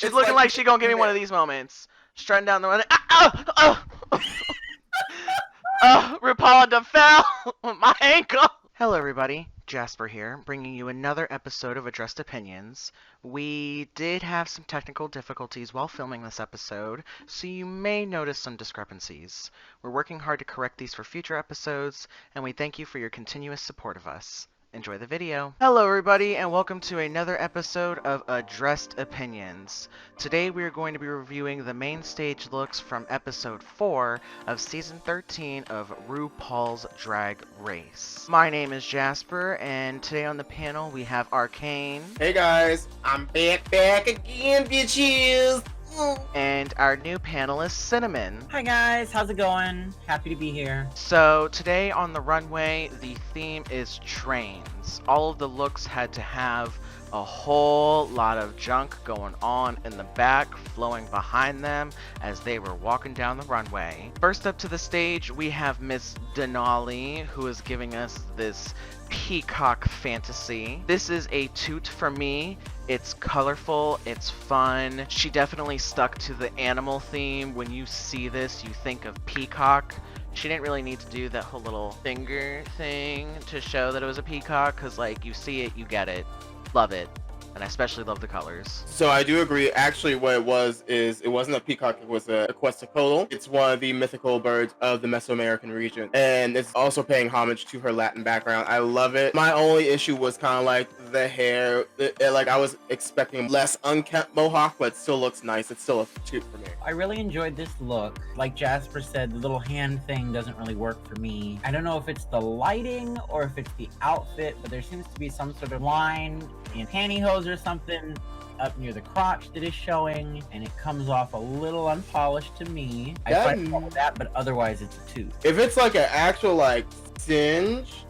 She's looking like she gonna give me one of these moments. Strutting down the runway. RuPaul done fell with my ankle. Hello everybody, Jasper here, bringing you another episode of ADRESSed Opinions. We did have some technical difficulties while filming this episode, so you may notice some discrepancies. We're working hard to correct these for future episodes, and we thank you for your continuous support of us. Enjoy the video. Hello everybody, and welcome to another episode of ADRESSed Opinions. Today we are going to be reviewing the main stage looks from episode 4 of season 13 of RuPaul's Drag Race. My name is Jasper, and today on the panel we have Arcane. Hey guys, I'm back again, bitches! And our new panelist, Simone. Hi guys, how's it going? Happy to be here. So today on the runway, the theme is trains. All of the looks had to have a whole lot of junk going on in the back, flowing behind them as they were walking down the runway. First up to the stage, we have Miss Denali, who is giving us this peacock fantasy. This is a toot for me. It's colorful, it's fun. She definitely stuck to the animal theme. When you see this, you think of peacock. She didn't really need to do that whole little finger thing to show that it was a peacock, because like you see it, you get it. Love it. And I especially love the colors. So I do agree. Actually, what it was is it wasn't a peacock, it was a quetzalcoatl. It's one of the mythical birds of the Mesoamerican region. And it's also paying homage to her Latin background. I love it. My only issue was kind of like the hair. Like I was expecting less unkempt mohawk, but it still looks nice. It's still a toot for me. I really enjoyed this look. Like Jasper said, the little hand thing doesn't really work for me. I don't know if it's the lighting or if it's the outfit, but there seems to be some sort of line in pantyhose or something up near the crotch that is showing, and it comes off a little unpolished to me. I find fault with that, but otherwise it's a toot. If it's like an actual like singe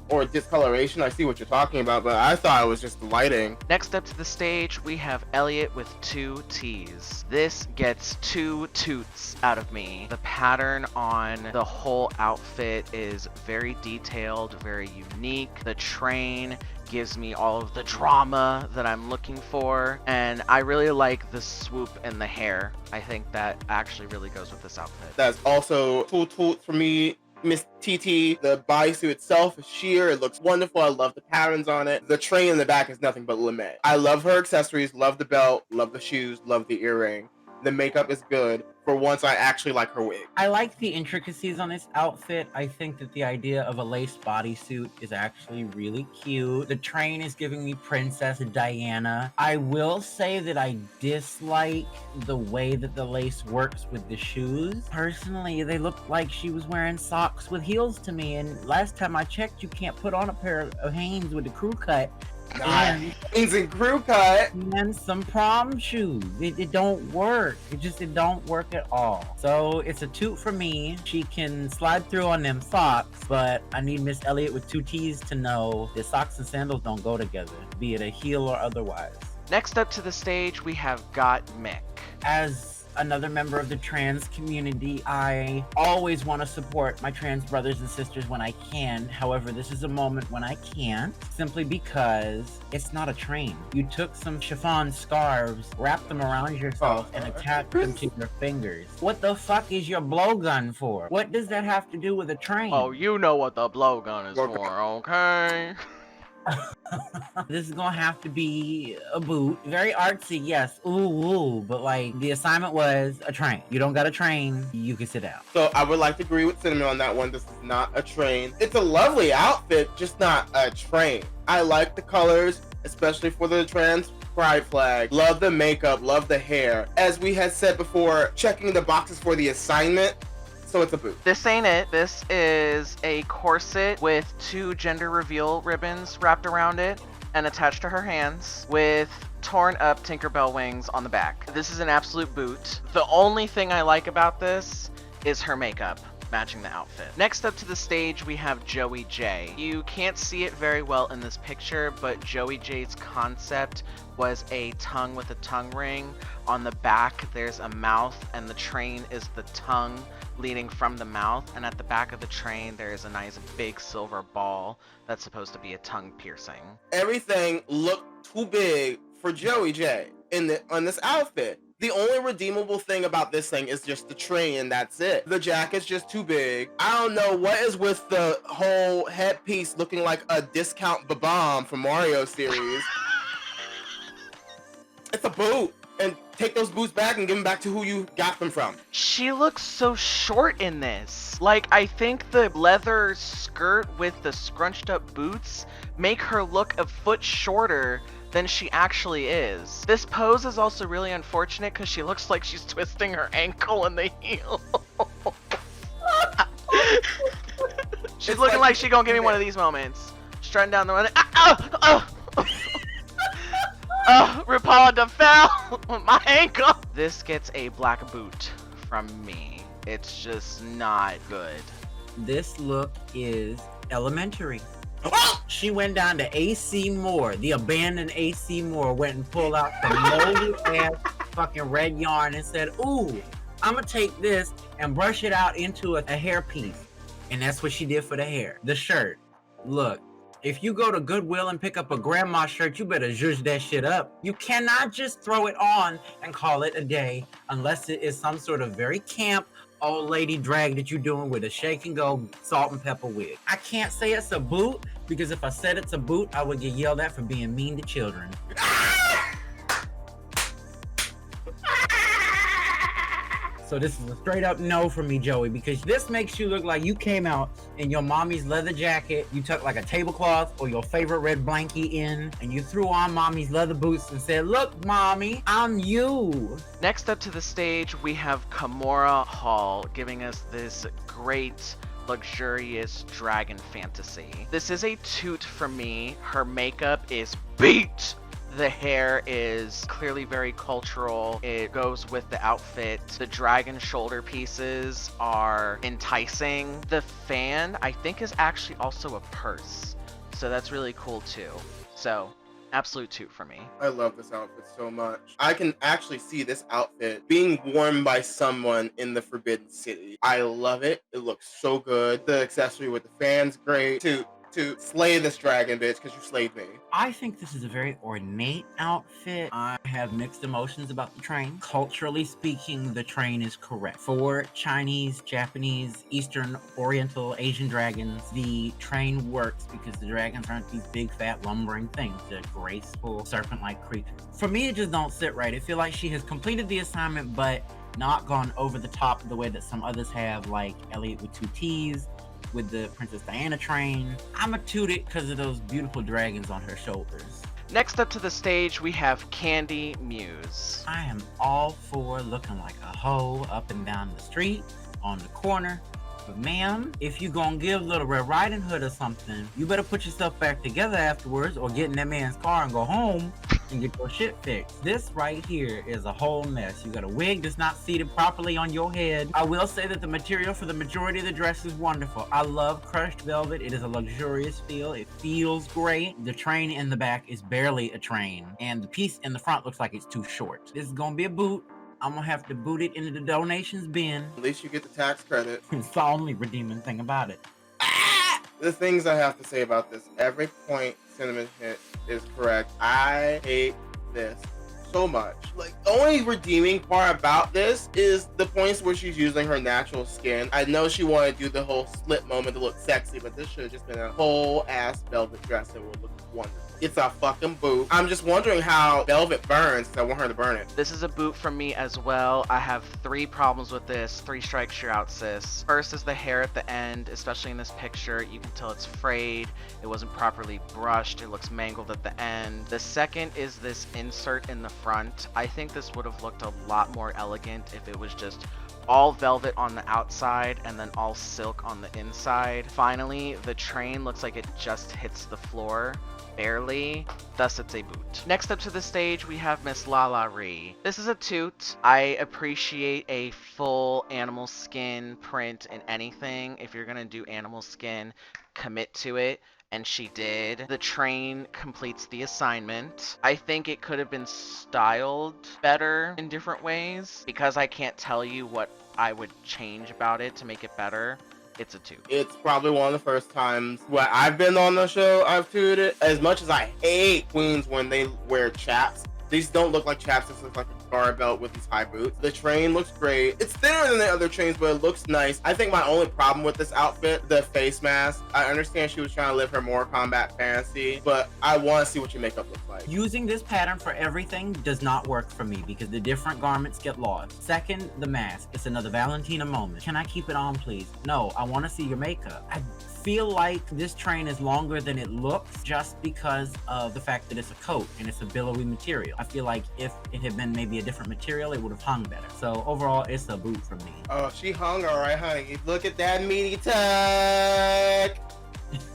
or discoloration, I see what you're talking about, but I thought it was just the lighting. Next up to the stage, we have Elliot with 2 T's. This gets 2 toots out of me. The pattern on the whole outfit is very detailed, very unique. The train gives me all of the drama that I'm looking for, and I really like the swoop in the hair. I think that actually really goes with this outfit. That's also toot for me. Miss TT, the bodysuit itself is sheer. It looks wonderful. I love the patterns on it. The train in the back is nothing but lame. I love her accessories, love the belt, love the shoes, love the earring. The makeup is good. For once, I actually like her wig. I like the intricacies on this outfit. I think that the idea of a lace bodysuit is actually really cute. The train is giving me Princess Diana. I will say that I dislike the way that the lace works with the shoes. Personally, they look like she was wearing socks with heels to me, and last time I checked, you can't put on a pair of Hanes with a crew cut. Hanes and crew cut. And some prom shoes. It don't work. It don't work at all. So it's a toot for me. She can slide through on them socks, but I need Miss Elliot with 2 T's to know that socks and sandals don't go together, be it a heel or otherwise. Next up to the stage, we have Got Mick. As another member of the trans community, I always want to support my trans brothers and sisters when I can. However, this is a moment when I can't, simply because it's not a train. You took some chiffon scarves, wrapped them around yourself, and attached them to your fingers. What the fuck is your blowgun for? What does that have to do with a train? Oh, you know what the blowgun is for, okay? This is gonna have to be a boot. Very artsy, yes. Ooh, but like the assignment was a train. You don't got a train, you can sit down. So I would like to agree with Cinnamon on that one. This is not a train. It's a lovely outfit, just not a train. I like the colors, especially for the trans pride flag. Love the makeup, love the hair. As we had said before, checking the boxes for the assignment. So it's a boot. This ain't it. This is a corset with 2 gender reveal ribbons wrapped around it and attached to her hands with torn up Tinkerbell wings on the back. This is an absolute boot. The only thing I like about this is her makeup matching the outfit. Next up to the stage, we have Joey J. You can't see it very well in this picture, but Joey J's concept was a tongue with a tongue ring. On the back, there's a mouth, and the train is the tongue leading from the mouth, and at the back of the train, there is a nice big silver ball that's supposed to be a tongue piercing. Everything looked too big for Joey J. on this outfit. The only redeemable thing about this thing is just the train, and that's it. The jacket's just too big. I don't know what is with the whole headpiece looking like a discount bomb from Mario series. It's a boot. And take those boots back and give them back to who you got them from. She looks so short in this. Like, I think the leather skirt with the scrunched up boots make her look a foot shorter than she actually is. This pose is also really unfortunate because she looks like she's twisting her ankle in the heel. She's looking like she gonna give me one of these moments. Strutting down the runway. RuPaul done fell with my ankle. This gets a black boot from me. It's just not good. This look is elementary. She went down to AC Moore, the abandoned AC Moore, went and pulled out some moldy ass fucking red yarn and said, ooh, I'm gonna take this and brush it out into a hairpiece. And that's what she did for the hair. The shirt. Look, if you go to Goodwill and pick up a grandma shirt, you better zhuzh that shit up. You cannot just throw it on and call it a day unless it is some sort of very camp old lady drag that you're doing with a shake and go salt and pepper wig. I can't say it's a boot because if I said it's a boot, I would get yelled at for being mean to children. So this is a straight up no for me, Joey, because this makes you look like you came out in your mommy's leather jacket, you took like a tablecloth or your favorite red blankie in, and you threw on mommy's leather boots and said, look, mommy, I'm you. Next up to the stage, we have Kimora Hall giving us this great luxurious dragon fantasy. This is a toot for me. Her makeup is beat. The hair is clearly very cultural. It goes with the outfit. The dragon shoulder pieces are enticing. The fan, I think, is actually also a purse. So that's really cool too. So, absolute toot for me. I love this outfit so much. I can actually see this outfit being worn by someone in the Forbidden City. I love it. It looks so good. The accessory with the fan's great. To slay this dragon, bitch, because you slayed me. I think this is a very ornate outfit. I have mixed emotions about the train. Culturally speaking, the train is correct. For Chinese, Japanese, Eastern, Oriental, Asian dragons, the train works because the dragons aren't these big, fat, lumbering things. They're graceful, serpent-like creatures. For me, it just don't sit right. I feel like she has completed the assignment, but not gone over the top the way that some others have, like Elliot with 2 T's, with the Princess Diana train. I'ma toot it because of those beautiful dragons on her shoulders. Next up to the stage, we have Candy Muse. I am all for looking like a hoe up and down the street, on the corner. But ma'am, if you gonna give Little Red Riding Hood or something, you better put yourself back together afterwards or get in that man's car and go home and get your shit fixed. This right here is a whole mess. You got a wig that's not seated properly on your head. I will say that the material for the majority of the dress is wonderful. I love crushed velvet. It is a luxurious feel. It feels great. The train in the back is barely a train, and the piece in the front looks like it's too short. This is gonna be a boot. I'm gonna have to boot it into the donations bin. At least you get the tax credit. It's the only redeeming thing about it. The things I have to say about this, every point Cinnamon hit is correct. I hate this so much. Like, the only redeeming part about this is the points where she's using her natural skin. I know she wanted to do the whole slip moment to look sexy, but this should have just been a whole ass velvet dress that would look wonderful. It's a fucking boot. I'm just wondering how velvet burns, because I want her to burn it. This is a boot from me as well. I have 3 problems with this. 3 strikes, you're out, sis. First is the hair at the end, especially in this picture. You can tell it's frayed. It wasn't properly brushed. It looks mangled at the end. The second is this insert in the front. I think this would have looked a lot more elegant if it was just all velvet on the outside and then all silk on the inside. Finally, the train looks like it just hits the floor. Barely, thus it's a boot. Next up to the stage, we have Miss Lala Ree. This is a toot. I appreciate a full animal skin print in anything. If you're gonna do animal skin, commit to it. And she did. The train completes the assignment. I think it could have been styled better in different ways. Because I can't tell you what I would change about it to make it better. It's a toot. It's probably one of the first times when I've been on the show I've tooted it. As much as I hate queens when they wear chaps, These don't look like chapsticks, look like a car belt with these high boots. The train looks great. It's thinner than the other trains, but it looks nice. I think my only problem with this outfit, the face mask. I understand she was trying to live her Mortal Kombat fantasy, but I want to see what your makeup looks like. Using this pattern for everything does not work for me because the different garments get lost. Second, the mask. It's another Valentina moment. Can I keep it on, please? No, I want to see your makeup. I feel like this train is longer than it looks just because of the fact that it's a coat and it's a billowy material. I feel like if it had been maybe a different material, it would have hung better. So overall, it's a boot from me. Oh, she hung all right, honey. Look at that meaty tuck.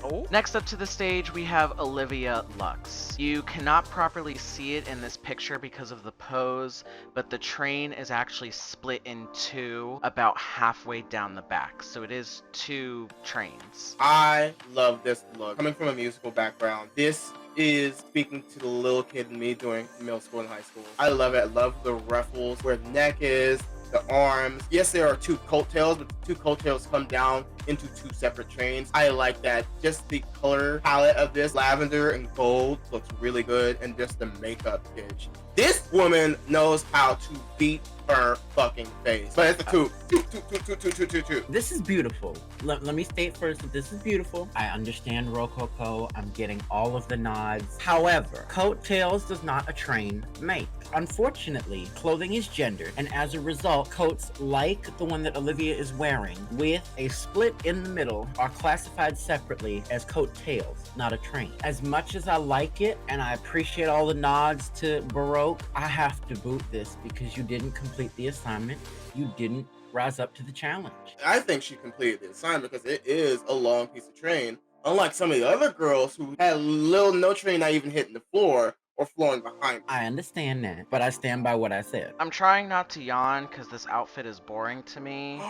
Oh. Next up to the stage, we have Olivia Lux. You cannot properly see it in this picture because of the pose, but the train is actually split in two about halfway down the back. So it is two trains. I love this look. Coming from a musical background, this is speaking to the little kid in me doing middle school and high school. I love it. I love the ruffles, where the neck is, the arms. Yes, there are two coattails, but the two coattails come down into two separate trains. I like that. Just the color palette of this, lavender and gold, looks really good. And just the makeup, bitch. This woman knows how to beat her fucking face. But it's a toot. Toot. This is beautiful. Let me state first that this is beautiful. I understand Rococo. I'm getting all of the nods. However, coattails does not a train make. Unfortunately, clothing is gendered, and as a result, coats like the one that Olivia is wearing with a split in the middle are classified separately as coattails, not a train. As much as I like it, and I appreciate all the nods to Baroque, I have to boot this because you didn't complete the assignment. You didn't rise up to the challenge. I think she completed the assignment because it is a long piece of train. Unlike some of the other girls who had no train not even hitting the floor or flowing behind me. I understand that, but I stand by what I said. I'm trying not to yawn because this outfit is boring to me.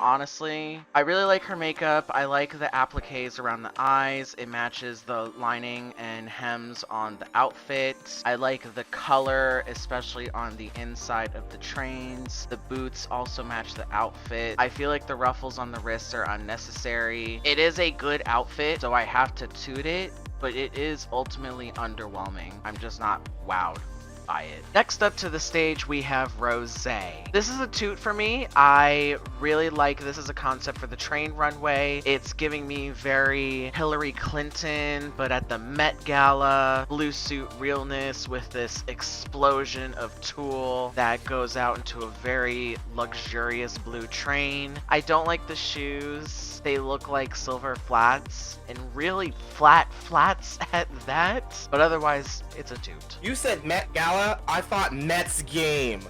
Honestly, I really like her makeup. I like the appliques around the eyes. It matches the lining and hems on the outfit. I like the color, especially on the inside of the trains. The boots also match the outfit. I feel like the ruffles on the wrists are unnecessary. It is a good outfit, so I have to toot it, but it is ultimately underwhelming. I'm just not wowed by it. Next up to the stage, we have Rosé. This is a toot for me. I really like this as a concept for the train runway. It's giving me very Hillary Clinton, but at the Met Gala, blue suit realness with this explosion of tulle that goes out into a very luxurious blue train. I don't like the shoes. They look like silver flats, and really flat flats at that, but otherwise it's a toot. You said Met Gala, I thought Mets game.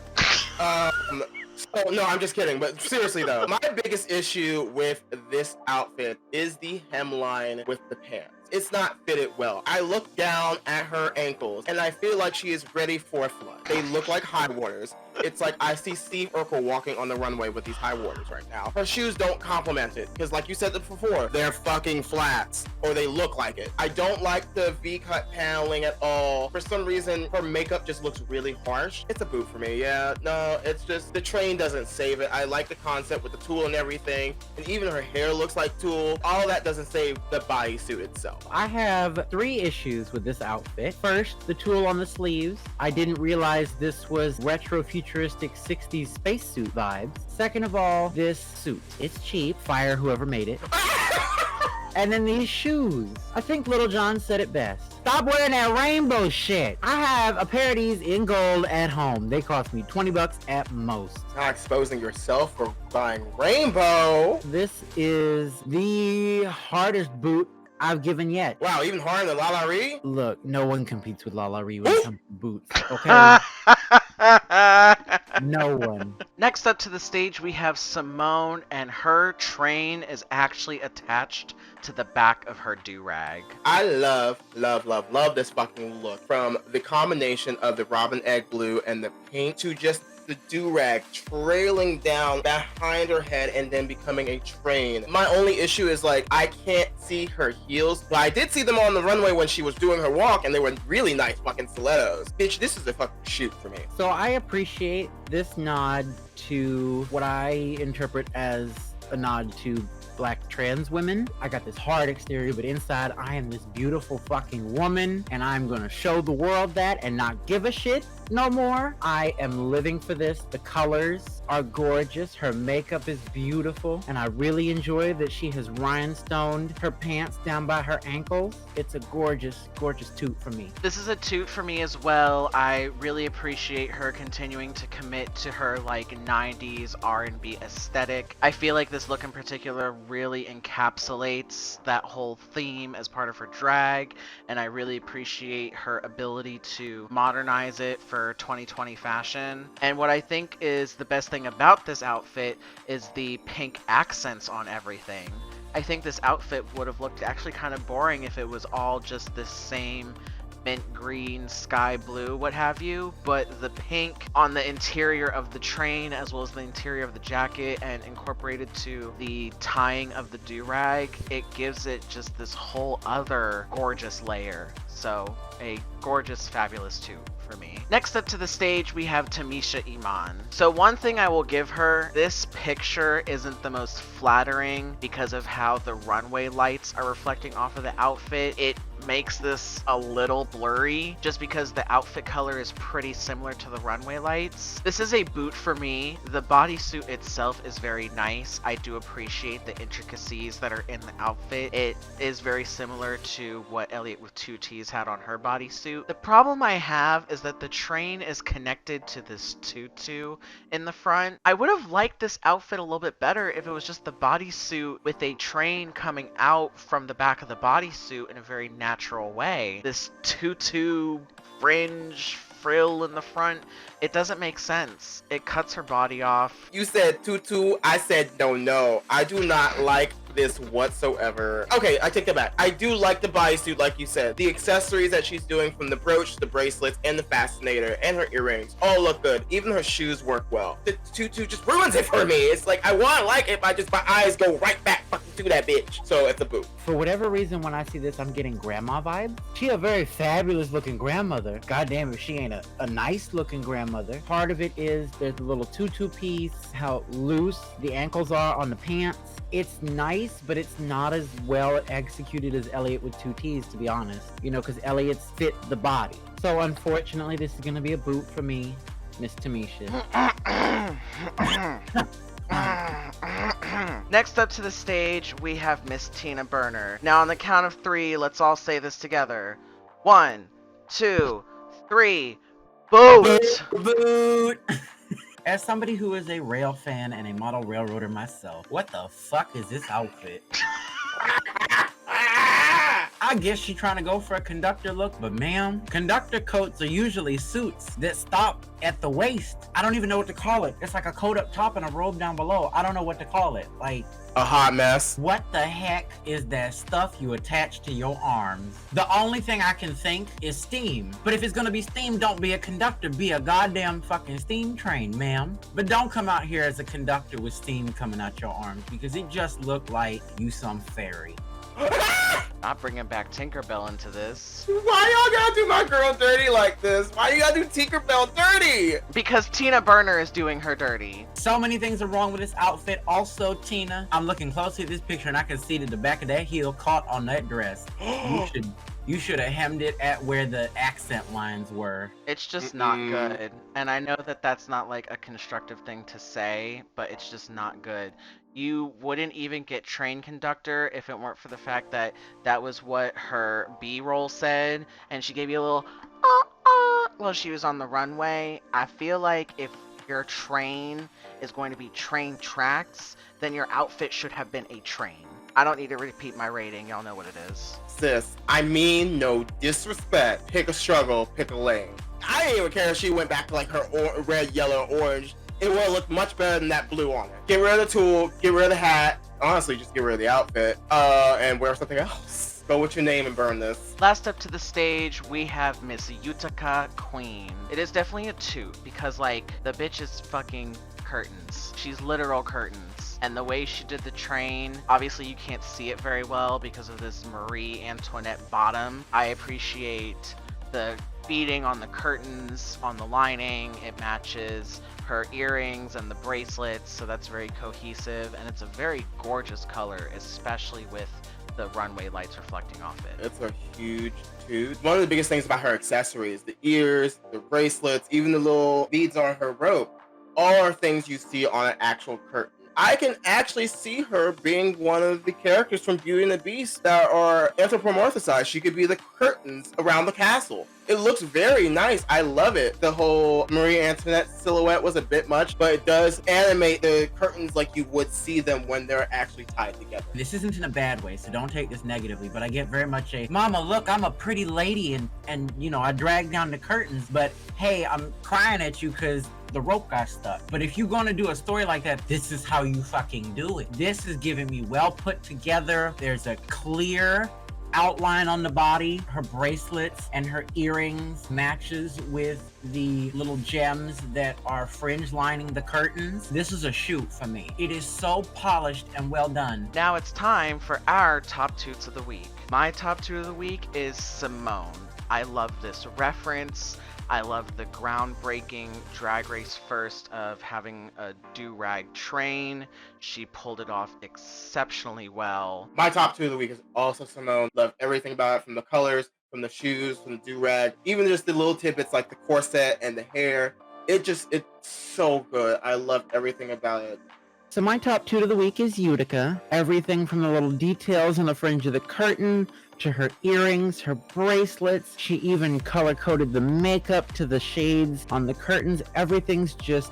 So, no, I'm just kidding, but seriously though, my biggest issue with this outfit is the hemline with the pants. It's not fitted well. I look down at her ankles and I feel like she is ready for a flood. They look like high waters. It's like I see Steve Urkel walking on the runway with these high waters right now. Her shoes don't complement it because, like you said before, they're fucking flats, or they look like it. I don't like the V-cut paneling at all. For some reason, her makeup just looks really harsh. It's a boot for me. Yeah, no, it's just the train doesn't save it. I like the concept with the tulle and everything, and even her hair looks like tulle. All that doesn't save the bodysuit itself. I have 3 issues with this outfit. First, the tulle on the sleeves. I didn't realize this was retro-futuristic 60s spacesuit vibes. Second of all, this suit. It's cheap. Fire whoever made it. And then these shoes. I think Little John said it best. Stop wearing that rainbow shit. I have a pair of these in gold at home. They cost me $20 at most. Not exposing yourself for buying rainbow. This is the hardest boot I've given yet. Wow, even harder than La La Ree? Look, no one competes with La La Ree when it comes to boots, okay? No one. Next up to the stage, we have Simone, and her train is actually attached to the back of her do-rag. I love this fucking look. From the combination of the robin egg blue and the pink to just the do-rag trailing down behind her head and then becoming a train. My only issue is, like, I can't see her heels, but I did see them on the runway when she was doing her walk, and they were really nice fucking stilettos. Bitch, this is a fucking shoot for me. So I appreciate this nod to what I interpret as a nod to Black trans women. I got this hard exterior, but inside I am this beautiful fucking woman, and I'm gonna show the world that and not give a shit. no more. I am living for this. The colors are gorgeous. Her makeup is beautiful. And I really enjoy that she has rhinestoned her pants down by her ankles. It's a gorgeous, gorgeous toot for me. This is a toot for me as well. I really appreciate her continuing to commit to her like 90s R&B aesthetic. I feel like this look in particular really encapsulates that whole theme as part of her drag, and I really appreciate her ability to modernize it for 2020 fashion. And what I think is the best thing about this outfit is the pink accents on everything. I think this outfit would have looked actually kind of boring if it was all just the same mint green, sky blue, what have you, but the pink on the interior of the train as well as the interior of the jacket and incorporated to the tying of the do-rag, it gives it just this whole other gorgeous layer. So a gorgeous, fabulous toot for me. Next up to the stage, we have Tamisha Iman. So one thing I will give her, this picture isn't the most flattering because of how the runway lights are reflecting off of the outfit. It makes this a little blurry just because the outfit color is pretty similar to the runway lights. This is a boot for me. The bodysuit itself is very nice. I do appreciate the intricacies that are in the outfit. It is very similar to what Elliot with 2T's had on her bodysuit. The problem I have is that the train is connected to this tutu in the front. I would have liked this outfit a little bit better if it was just the bodysuit with a train coming out from the back of the bodysuit in a very natural way. This tutu fringe frill in the front, it doesn't make sense. It cuts her body off. You said tutu, I said no. I do not like this whatsoever. Okay, I take that back. I do like the bodysuit, like you said. The accessories that she's doing, from the brooch, the bracelets, and the fascinator, and her earrings, all look good. Even her shoes work well. The tutu just ruins it for me. It's like, I want to like it, but my eyes go right back fucking to that bitch. So it's a boot. For whatever reason, when I see this, I'm getting grandma vibes. She a very fabulous looking grandmother. Goddamn if she ain't a nice looking grandmother. Part of it is there's the little tutu piece, how loose the ankles are on the pants. It's nice, but it's not as well executed as Elliot with 2T's, to be honest. You know, because Elliot's fit the body. So unfortunately, this is going to be a boot for me, Miss Tamisha. Next up to the stage, we have Miss Tina Burner. Now on the count of 3, let's all say this together. 1, 2, 3, boot! Boot! As somebody who is a rail fan and a model railroader myself, what the fuck is this outfit? I guess she's trying to go for a conductor look, but ma'am, conductor coats are usually suits that stop at the waist. I don't even know what to call it. It's like a coat up top and a robe down below. I don't know what to call it. Like, a hot mess. What the heck is that stuff you attach to your arms? The only thing I can think is steam. But if it's gonna be steam, don't be a conductor. Be a goddamn fucking steam train, ma'am. But don't come out here as a conductor with steam coming out your arms, because it just looked like you some fairy. Not bringing back Tinkerbell into this. Why y'all gotta do my girl dirty like this? Why you gotta do Tinkerbell dirty? Because Tina Burner is doing her dirty. So many things are wrong with this outfit. Also, Tina, I'm looking closely at this picture and I can see that the back of that heel caught on that dress. You should have hemmed it at where the accent lines were. It's just not good. And I know that that's not like a constructive thing to say, but it's just not good. You wouldn't even get train conductor if it weren't for the fact that that was what her B-roll said, and she gave you a little while she was on the runway. I feel like if your train is going to be train tracks, then your outfit should have been a train. I don't need to repeat my rating. Y'all know what it is. Sis, I mean no disrespect. Pick a struggle, pick a lane. I didn't even care if she went back to like her red, yellow, orange. It would have looked much better than that blue on it. Get rid of the tool, get rid of the hat. Honestly, just get rid of the outfit. And wear something else. Go with your name and burn this. Last up to the stage, we have Miss Utica Queen. It is definitely a toot because, like, the bitch is fucking curtains. She's literal curtains. And the way she did the train, obviously you can't see it very well because of this Marie Antoinette bottom. I appreciate the beading on the curtains, on the lining. It matches her earrings and the bracelets, so that's very cohesive, and it's a very gorgeous color, especially with the runway lights reflecting off it. It's a huge toot. One of the biggest things about her accessories, the ears, the bracelets, even the little beads on her rope, all are things you see on an actual curtain. I can actually see her being one of the characters from Beauty and the Beast that are anthropomorphized. She could be the curtains around the castle. It looks very nice. I love it. The whole Marie Antoinette silhouette was a bit much, but it does animate the curtains like you would see them when they're actually tied together. This isn't in a bad way, so don't take this negatively, but I get very much a, Mama, look, I'm a pretty lady, and you know, I drag down the curtains, but hey, I'm crying at you because the rope got stuck. But if you're gonna do a story like that, this is how you fucking do it. This is giving me well put together. There's a clear outline on the body. Her bracelets and her earrings matches with the little gems that are fringe lining the curtains. This is a shoot for me. It is so polished and well done. Now it's time for our top toots of the week. My top toot of the week is Simone. I love this reference. I love the groundbreaking Drag Race first of having a do-rag train. She pulled it off exceptionally well. My top two of the week is also Simone. Love everything about it, from the colors, from the shoes, from the do-rag, even just the little tidbits like the corset and the hair. It's so good. I love everything about it. So my top toot of the week is Utica. Everything from the little details on the fringe of the curtain to her earrings, her bracelets. She even color-coded the makeup to the shades on the curtains. Everything's just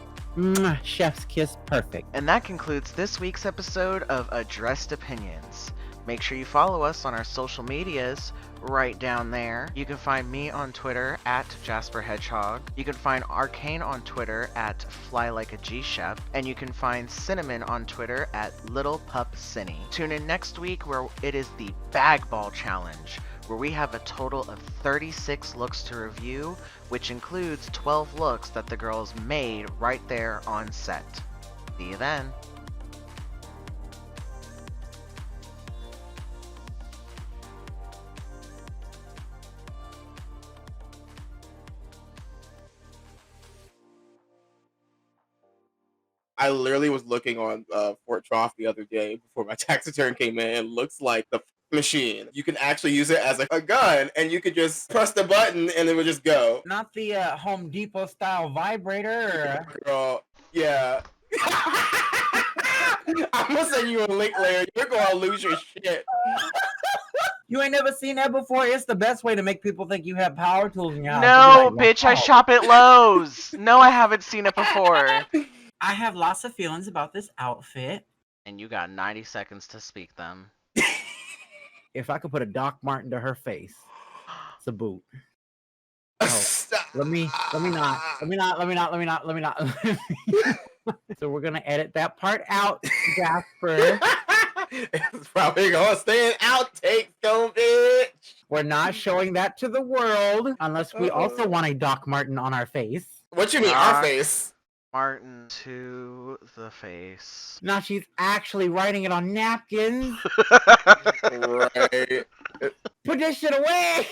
chef's kiss perfect. And that concludes this week's episode of adDRESSed Opinions. Make sure you follow us on our social medias right down there. You can find me on Twitter at Jasper Hedgehog. You can find Arcane on Twitter at FlyLikeAGchef. And you can find Cinnamon on Twitter at LittlePupCinny. Tune in next week where it is the Bag Ball Challenge, where we have a total of 36 looks to review, which includes 12 looks that the girls made right there on set. See you then. I literally was looking on Fort Trough the other day before my tax return came in. It looks like the machine. You can actually use it as a gun, and you could just press the button and it would just go. Not the Home Depot style vibrator. Girl, yeah. I'm gonna send you a link later. You're gonna lose your shit. You ain't never seen that before? It's the best way to make people think you have power tools in your house. No, Like, bitch, I wow. shop at Lowe's. No, I haven't seen it before. I have lots of feelings about this outfit. And you got 90 seconds to speak them. If I could put a Doc Martin to her face, it's a boot. Oh, let me not. So we're gonna edit that part out, Jasper. It's probably gonna stay an outtake, though, bitch. We're not showing that to the world unless we also want a Doc Martin on our face. What you mean, our face? Martin to the face. Now she's actually writing it on napkins. Right. Put this shit away.